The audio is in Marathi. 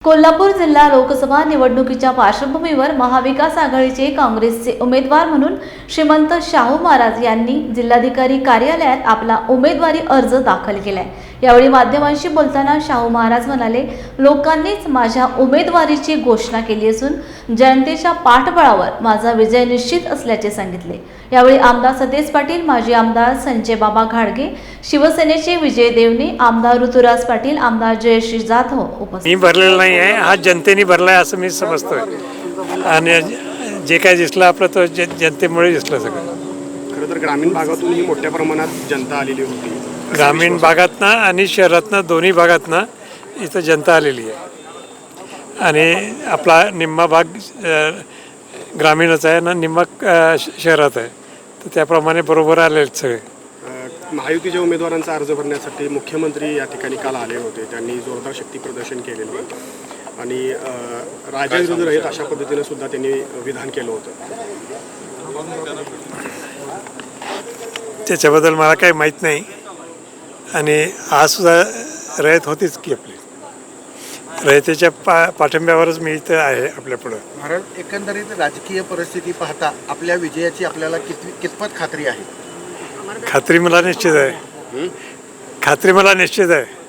कोल्हापूर जिल्हा लोकसभा निवडणुकीच्या पार्श्वभूमीवर महाविकास आघाडीचे काँग्रेसचे उमेदवार म्हणून श्रीमंत शाहू महाराज यांनी जिल्हाधिकारी कार्यालयात आपला उमेदवारी अर्ज दाखल केलाय। यावेळी माध्यमांशी बोलताना शाहू महाराज म्हणाले, लोकांनीच माझ्या उमेदवारीची घोषणा केली असून जनतेच्या पाठबळावर माझा विजय निश्चित असल्याचे सांगितले। यावेळी आमदार सतेज पाटील, माजी आमदार संजय बाबा घाडगे, शिवसेनेचे विजय देवणे, आमदार ऋतुराज पाटील, आमदार जयश्री जाधव उपस्थित। मी भरलेला नाही आहे, हा जनतेने भरला आहे असं मी समजतोय आणि जे काय दिसलं आपलं तो जनतेमुळे दिसलं सगळं। खरं तर ग्रामीण भागातून ही मोठ्या प्रमाणात जनता आलेली होती। ग्रामीण भागातनं आणि शहरातनं दोन्ही भागातनं इथं जनता आलेली आहे आणि आपला निम्मा भाग ग्रामीणच आहे ना, निम्मा शहरात आहे, तर त्याप्रमाणे बरोबर आले सगळे। महायुतीच्या उमेदवारांचा अर्ज भरण्यासाठी मुख्यमंत्री या ठिकाणी काल आले होते। त्यांनी जोरदार शक्ती प्रदर्शन केलेलं होतं आणि राजाविरुद्ध रहित अशा पद्धतीने सुद्धा त्यांनी विधान केलं होतं। त्याच्याबद्दल मला काही माहीत नाही आणि आज सुद्धा रयत होतीच की आपली रयतेच्या पाठिंब्यावरच मी इथं आहे आपल्यापुढं। महाराज, एकंदरीत राजकीय परिस्थिती पाहता आपल्या विजयाची आपल्याला कितपत खात्री आहे? खात्री मला निश्चित आहे, खात्री मला निश्चित आहे।